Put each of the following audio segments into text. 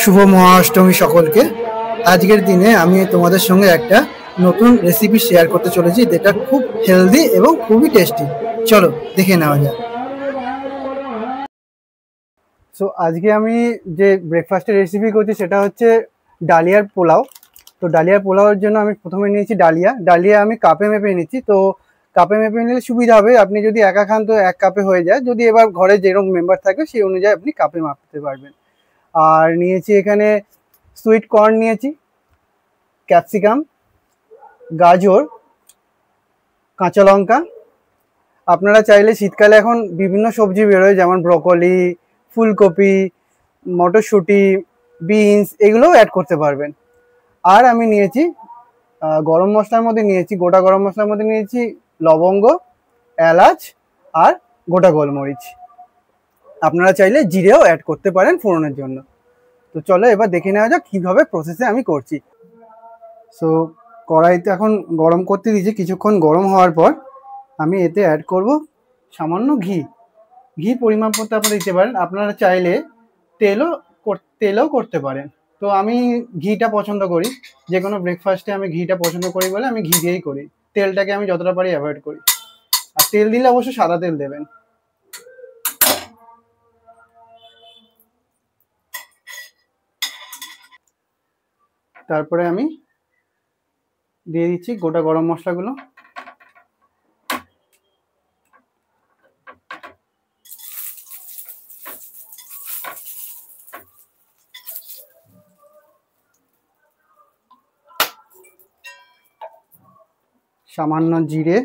শুভ মহাষ্টমী সকলকে। আজকের দিনে আমি তোমাদের সঙ্গে একটা নতুন রেসিপি শেয়ার করতে চলেছি, যেটা খুব হেলদি এবং খুবই টেস্টি। চলো দেখে নেওয়া যাক। সো আজকে আমি যে ব্রেকফাস্টের রেসিপি করছি সেটা হচ্ছে ডালিয়ার পোলাও। তো ডালিয়ার পোলাওয়ের জন্য আমি প্রথমে নিয়েছি ডালিয়া আমি কাপে মেপে নিচ্ছি। তো কাপে মেপে নিলে সুবিধা হবে, আপনি যদি একা খান তো 1 কাপে হয়ে যায়, যদি এবার ঘরে যেরকম মেম্বার থাকে সেই অনুযায়ী আপনি কাপে মাপতে পারবেন। আর নিয়েছি এখানে সুইট কর্ন নিয়েছি, ক্যাপসিকাম, গাজর, কাঁচা লঙ্কা। আপনারা চাইলে শীতকালে এখন বিভিন্ন সবজি বেরোয়, যেমন ব্রকলি, ফুলকপি, মটরশুঁটি, বিনস, এগুলোও অ্যাড করতে পারবেন। আর আমি নিয়েছি গরম মশলার মধ্যে নিয়েছি, গোটা গরম মশলার মধ্যে নিয়েছি লবঙ্গ, এলাচ আর গোটা গোলমরিচ। আপনারা চাইলে জিরেও অ্যাড করতে পারেন ফোড়নের জন্য। তো চলো এবার দেখে নেওয়া যাক কীভাবে প্রসেসে আমি করছি। সো কড়াইতে এখন গরম করতে দিয়েছি, কিছুক্ষণ গরম হওয়ার পর আমি এতে অ্যাড করব সামান্য ঘি পরিমাপ করতে আপনারা দিতে পারেন, আপনারা চাইলে তেলও করতে পারেন। তো আমি ঘিটা পছন্দ করি, যে কোনো ব্রেকফাস্টে আমি ঘিটা পছন্দ করি বলে আমি ঘি দিয়েই করি। তেলটাকে আমি যতটা পারি অ্যাভয়েড করি, আর তেল দিলে অবশ্যই সাদা তেল দেবেন। তারপরে আমি দিয়ে দিচ্ছি গোটা গরম মশলাগুলো। সামান্য জিরে,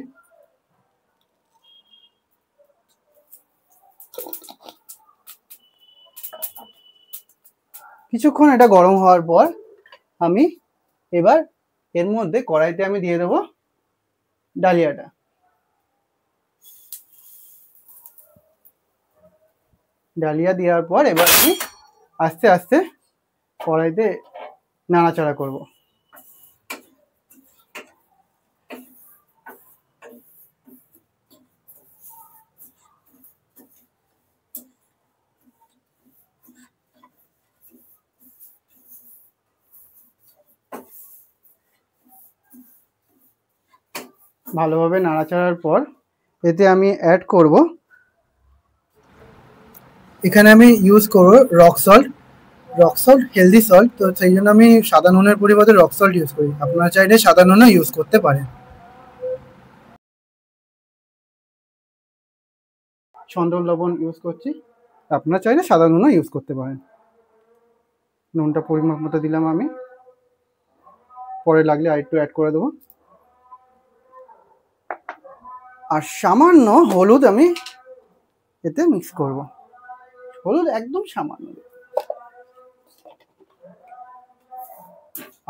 কিছুক্ষণ এটা গরম হওয়ার পর আমি এবার এর মধ্যে কড়াইতে আমি দিয়ে দেবো ডালিয়াটা। ডালিয়া দেওয়ার পর এবার আমি আস্তে আস্তে কড়াইতে নাড়াচাড়া করব। ভালোভাবে নাড়াচাড়ার পর এতে আমি অ্যাড করব, এখানে আমি ইউজ করব রক সল্ট হেলদি সল্ট। তো সেই জন্য আমি সাদা নুনের পরিবর্তে রক সল্ট ইউজ করি, আপনারা চাইলে সাদা নুনও ইউজ করতে পারেন। চন্দন লবণ ইউজ করছি, আপনারা চাইলে সাদা নুনও ইউজ করতে পারেন। নুনটা পরিমাপ মতো দিলাম আমি, পরে লাগলে আরেকটু অ্যাড করে দেবো। আর সামান্য হলুদ আমি এতে মিক্স করব, হলুদ একদম সামান্য।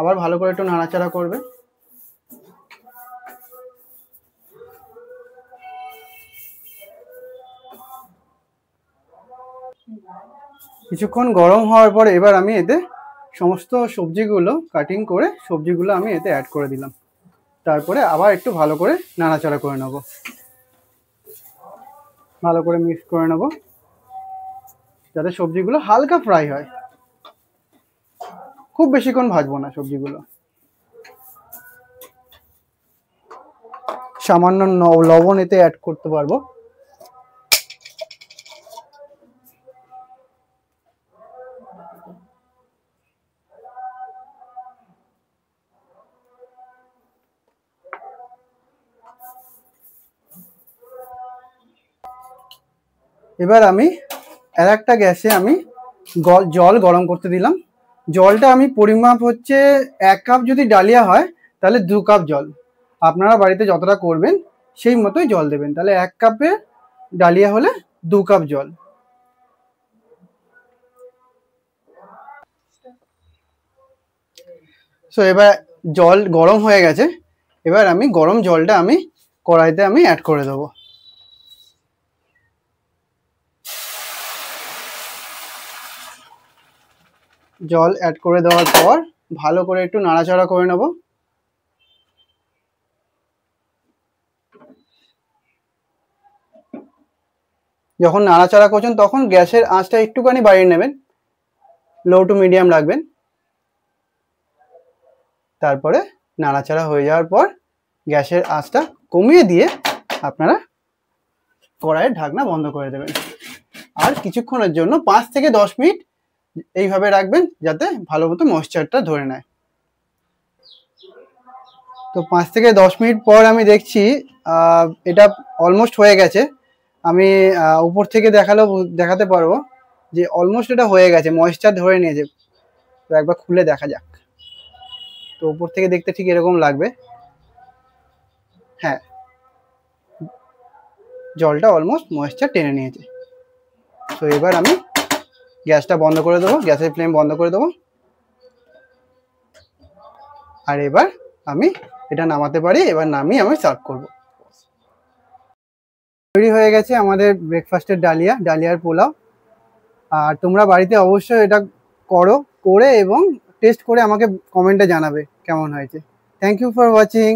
আবার ভালো করে একটু নাড়াচাড়া করবে। কিছুক্ষণ গরম হওয়ার পর এবার আমি এতে সমস্ত সবজিগুলো কাটিং করে সবজিগুলো আমি এতে অ্যাড করে দিলাম। তারপরে আবার একটু ভালো করে নাড়াচাড়া করে নেব, ভালো করে মিক্স করে নেব যাতে সবজিগুলো হালকা ফ্রাই হয়, খুব বেশিক্ষণ ভাজবো না সবজিগুলো। সামান্য লবণ এতে অ্যাড করতে পারবো। এবার আমি আর একটা গ্যাসে আমি জল গরম করতে দিলাম। জলটা আমি পরিমাপ হচ্ছে 1 কাপ যদি ডালিয়া হয় তাহলে 2 কাপ জল, আপনারা বাড়িতে যতটা করবেন সেই মতোই জল দেবেন। তাহলে 1 কাপে ডালিয়া হলে 2 কাপ জল। সো এবার জল গরম হয়ে গেছে, এবার আমি গরম জলটা আমি কড়াইতে আমি অ্যাড করে দেবো। জল অ্যাড করে দেওয়ার পর ভালো করে একটু নাড়াচাড়া করে নেব। যখন নাড়াচাড়া করছেন তখন গ্যাসের আঁচটা একটুখানি বাড়িয়ে নেবেন, লো টু মিডিয়াম রাখবেন। তারপরে নাড়াচাড়া হয়ে যাওয়ার পর গ্যাসের আঁচটা কমিয়ে দিয়ে আপনারা কড়াইয়ের ঢাকনা বন্ধ করে দেবেন। আর কিছুক্ষণের জন্য 5 থেকে 10 মিনিট এইভাবে রাখবেন, যাতে ভালো মতো ময়েশ্চারটা ধরে নেয়। তো 5 থেকে 10 মিনিট পর আমি দেখছি এটা অলমোস্ট হয়ে গেছে। আমি উপর থেকে দেখাতে পারবো যে অলমোস্ট এটা হয়ে গেছে, ময়েশ্চার ধরে নিয়েছে। তো একবার খুলে দেখা যাক। তো উপর থেকে দেখতে ঠিক এরকম লাগবে। হ্যাঁ, জলটা অলমোস্ট ময়েশ্চার টেনে নিয়েছে। তো এবার আমি গ্যাসটা বন্ধ করে দেবো, গ্যাসের ফ্লেম বন্ধ করে দেবো। আর এবার আমি এটা নামাতে পারি, এবার নামিয়ে আমি সার্ভ করব। তৈরি হয়ে গেছে আমাদের ব্রেকফাস্টের ডালিয়ার পোলাও। আর তোমরা বাড়িতে অবশ্যই এটা করে এবং টেস্ট করে আমাকে কমেন্টে জানাবে কেমন হয়েছে। Thank you for watching.